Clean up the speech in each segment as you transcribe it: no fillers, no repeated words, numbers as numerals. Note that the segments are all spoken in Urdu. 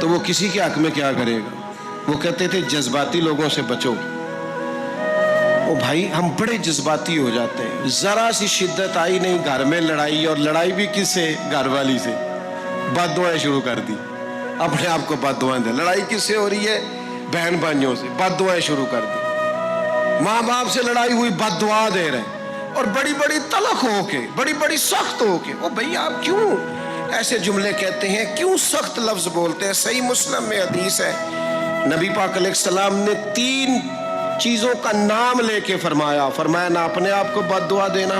تو وہ کسی کے حق میں کیا کرے گا؟ وہ کہتے تھے جذباتی لوگوں سے بچو. او بھائی ہم بڑے جذباتی ہو جاتے ہیں، ذرا سی شدت آئی نہیں گھر میں لڑائی، اور لڑائی بھی کس سے؟ گھر والی سے. بد دعائیں شروع کر دی، اپنے آپ کو بد دعائیں دے. لڑائی کس سے ہو رہی ہے؟ بہن بھائیوں سے. بد دعائیں شروع کر دی. ماں باپ سے لڑائی ہوئی، بد دعا دے رہے ہیں، اور بڑی بڑی تلخ ہو کے، بڑی بڑی سخت ہو کے. او بھئی آپ کیوں ایسے جملے کہتے ہیں؟ کیوں سخت لفظ بولتے ہیں؟ صحیح مسلم میں حدیث ہے، نبی پاک علیہ السلام نے 3 چیزوں کا نام لے کے فرمایا نہ اپنے آپ کو بد دعا دینا،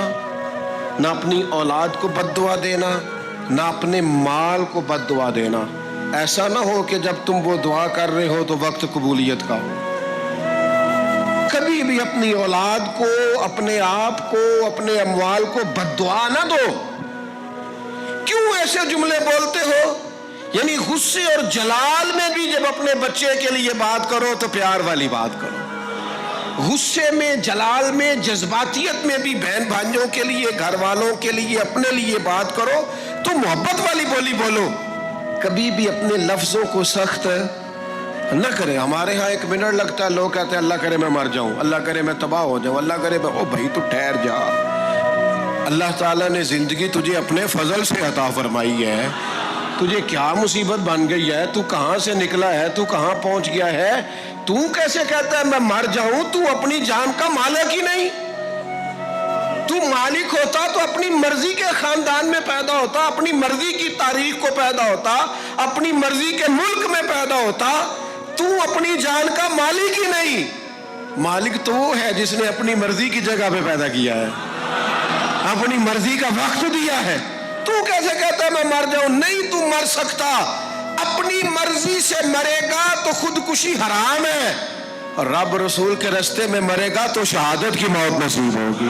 نہ اپنی اولاد کو بد دعا دینا، نہ اپنے مال کو بد دعا دینا. ایسا نہ ہو کہ جب تم وہ دعا کر رہے ہو تو وقت قبولیت کا ہو. کبھی بھی اپنی اولاد کو، اپنے آپ کو، اپنے اموال کو بد دعا نہ دو. کیوں ایسے جملے بولتے ہو؟ یعنی غصے اور جلال میں بھی جب اپنے بچے کے لیے بات کرو تو پیار والی بات کرو. غصے میں، جلال میں، جذباتیت میں بھی بہن بھائیوں کے لیے، گھر والوں کے لیے، اپنے لیے بات کرو تو محبت والی بولی بولو. کبھی بھی اپنے لفظوں کو سخت نہ کرے. ہمارے ہاں 1 منٹ لگتا ہے، لوگ کہتے ہیں اللہ کرے میں مر جاؤں، اللہ کرے میں تباہ ہو جاؤں، اللہ کرے میں. او بھائی تو ٹھہر جا. اللہ تعالیٰ نے زندگی تجھے اپنے فضل سے عطا فرمائی ہے. تجھے کیا مصیبت بن گئی ہے؟ تو کہاں سے نکلا ہے؟ تو کہاں پہنچ گیا ہے؟ تو کیسے کہتا ہے میں مر جاؤں؟ تو اپنی جان کا مالک ہی نہیں. تو مالک ہوتا تو اپنی مرضی کے خاندان میں پیدا ہوتا، اپنی مرضی کی تاریخ کو پیدا ہوتا، اپنی مرضی کے ملک میں پیدا ہوتا. تو اپنی جان کا مالک ہی نہیں. مالک تو وہ ہے جس نے اپنی مرضی کی جگہ پہ پیدا کیا ہے، اپنی مرضی کا وقت دیا ہے. تو کیسے کہتا ہے میں مر جاؤں؟ نہیں، تو مر سکتا. اپنی مرضی سے مرے گا تو خودکشی حرام ہے، اور رب رسول کے راستے میں مرے گا تو شہادت کی موت نصیب ہوگی،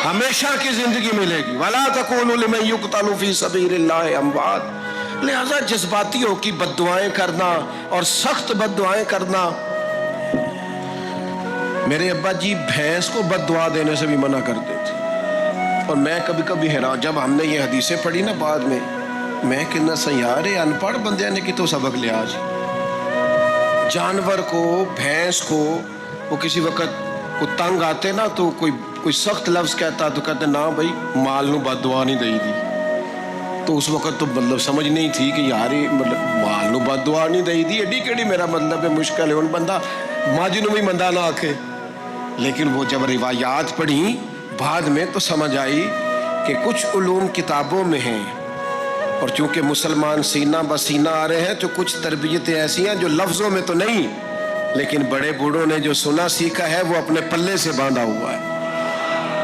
ہمیشہ کی زندگی ملے گی. وَلَا تَقُولُوا لِمَن يُقْتَلُ فِي سَبِيلِ اللَّهِ أَمْوَاتٌ. لہذا جذباتی ہو کی بد دعائیں کرنا اور سخت بد دعائیں کرنا. میرے ابا جی بھینس کو بد دعا دینے سے بھی منع کرتے تھے، اور میں کبھی کبھی حیران جب ہم نے یہ حدیثیں پڑھی نا بعد میں کہنا سیارے ان پڑھ بندے نے کی تو سبق لیا جی. جانور کو، بھینس کو، وہ کسی وقت کو تنگ آتے نا تو کوئی سخت لفظ کہتا تو کہتے نا بھائی مال نو بد دعا نہیں دئی دی. تو اس وقت تو مطلب سمجھ نہیں تھی کہ یار مطلب مال نو بد دعا نہیں دئی دی ایڈی کیڑی میرا مطلب ہے مشکل ہے. ان بندہ ماجی نو بھی مندہ نہ آکھے. لیکن وہ جب روایات پڑھی بعد میں تو سمجھ آئی کہ کچھ علوم کتابوں میں ہیں، اور چونکہ مسلمان سینہ بسینہ آ رہے ہیں تو کچھ تربیتیں ایسی ہیں جو لفظوں میں تو نہیں، لیکن بڑے بوڑھوں نے جو سنا سیکھا ہے وہ اپنے پلے سے باندھا ہوا ہے.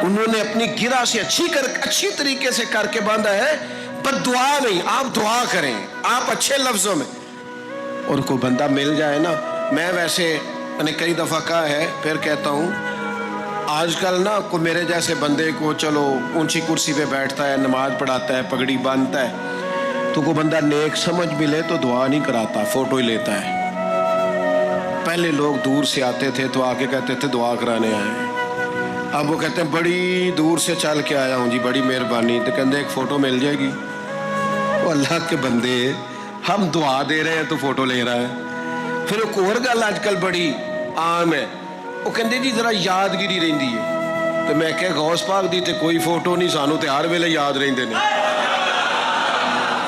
انہوں نے اپنی گرہ سے اچھی طریقے سے کر کے باندھا ہے. بد دعا نہیں، آپ دعا کریں، آپ اچھے لفظوں میں. اور کوئی بندہ مل جائے نا، میں ویسے میں نے کئی دفعہ کہا ہے پھر کہتا ہوں، آج کل نا کوئی میرے جیسے بندے کو چلو اونچی کرسی پہ بیٹھتا ہے، نماز پڑھاتا ہے، پگڑی باندھتا ہے، تو کوئی بندہ نیک سمجھ بھی لے تو دعا نہیں کراتا، فوٹو ہی لیتا ہے. پہلے لوگ دور سے آتے تھے تو آ کے کہتے تھے دعا کرانے آئے ہیں. اب وہ کہتے ہیں بڑی دور سے چل کے آیا ہوں جی، بڑی مہربانی. تو کہتے ایک فوٹو مل جائے گی. وہ اللہ کے بندے، ہم دعا دے رہے ہیں تو فوٹو لے رہا ہے. پھر ایک اور گل آج کل بڑی عام ہے، وہ کہتے جی ذرا یادگیری رہندی ہے. تو میں کہ غوث پاک دی تے کوئی فوٹو نہیں، سانو تے ہر ویلے یاد رہندے نے،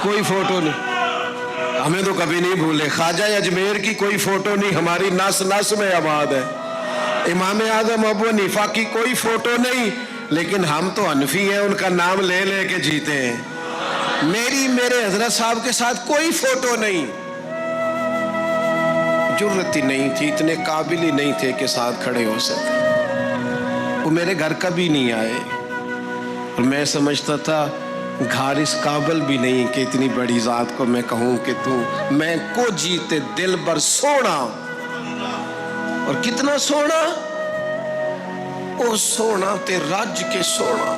کوئی فوٹو نہیں، ہمیں تو کبھی نہیں بھولے. خواجہ اجمیر کی کوئی فوٹو نہیں، ہماری نس نس میں آباد ہے. امام اعظم ابو حنیفہ کی کوئی فوٹو نہیں، لیکن ہم تو حنفی ہیں، ان کا نام لے لے کے جیتے ہیں. میرے حضرت صاحب کے ساتھ کوئی فوٹو نہیں. جرت ہی نہیں تھی، اتنے قابل ہی نہیں تھے کہ ساتھ کھڑے ہو سکے. وہ میرے گھر کبھی نہیں آئے، اور میں سمجھتا تھا گھر اس قابل بھی نہیں کہ اتنی بڑی ذات کو میں کہوں کہ تو میں کو جیتے دل بر سونا. اور کتنا سونا؟ او سونا تے رج کے سونا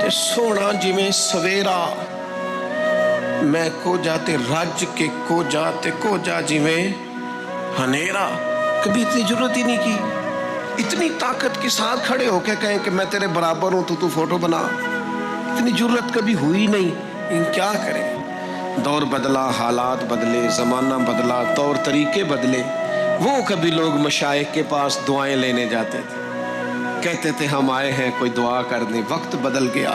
تے سونا جی میں سویرا. میں کو جاتے رج کے کو جاتے کو جا جی میں ہنیرا. کبھی اتنی ضرورت ہی نہیں کی. اتنی طاقت کے ساتھ کھڑے ہو کے کہیں کہ میں تیرے برابر ہوں تو فوٹو بنا، اتنی ضرورت کبھی ہوئی نہیں. کیا کریں؟ دور بدلا، حالات بدلے، زمانہ بدلا، طور طریقے بدلے. وہ کبھی لوگ مشائخ کے پاس دعائیں لینے جاتے تھے، کہتے تھے ہم آئے ہیں کوئی دعا کر دیں. وقت بدل گیا،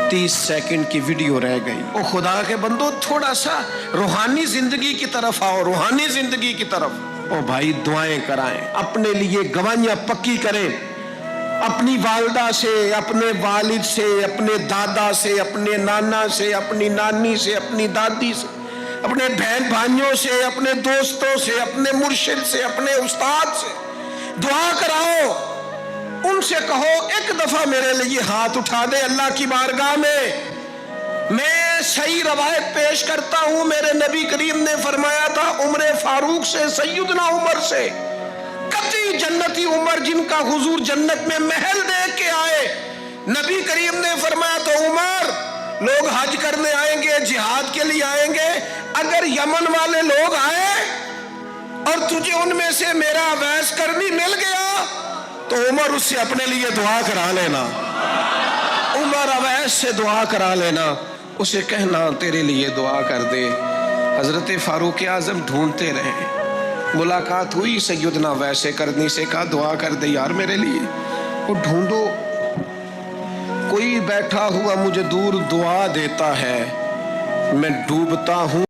30 سیکنڈ کی ویڈیو رہ گئی. او خدا کے بندو، تھوڑا سا روحانی زندگی کی طرف آؤ، روحانی زندگی کی طرف. او بھائی دعائیں کرائیں، اپنے لیے گواہیاں پکی کریں، اپنی والدہ سے، اپنے والد سے، اپنے دادا سے، اپنے نانا سے، اپنی نانی سے، اپنی دادی سے، اپنے بہن بھائیوں سے، اپنے دوستوں سے، اپنے مرشد سے، اپنے استاد سے دعا کراؤ. ان سے کہو ایک دفعہ میرے لیے ہاتھ اٹھا دے اللہ کی بارگاہ میں. میں صحیح روایت پیش کرتا ہوں، میرے نبی کریم نے فرمایا تھا عمر فاروق سے، سیدنا عمر سے، قطعی جنتی عمر جن کا حضور جنت میں محل دیکھ کے آئے. نبی کریم نے فرمایا تو عمر، لوگ حج کرنے آئیں گے، جہاد کے لیے آئیں گے، اگر یمن والے لوگ آئے اور تجھے ان میں سے میرا اویس کرنی مل گیا تو عمر اس سے اپنے لیے دعا کرا لینا. عمر اویس سے دعا کرا لینا، اسے کہنا تیرے لیے دعا کر دے. حضرت فاروق اعظم ڈھونڈتے رہے، ملاقات ہوئی سیدنا ویسے کرنی سے، کہا دعا کر دے یار میرے لیے. وہ ڈھونڈو، کوئی بیٹھا ہوا مجھے دور دعا دیتا ہے، میں ڈوبتا ہوں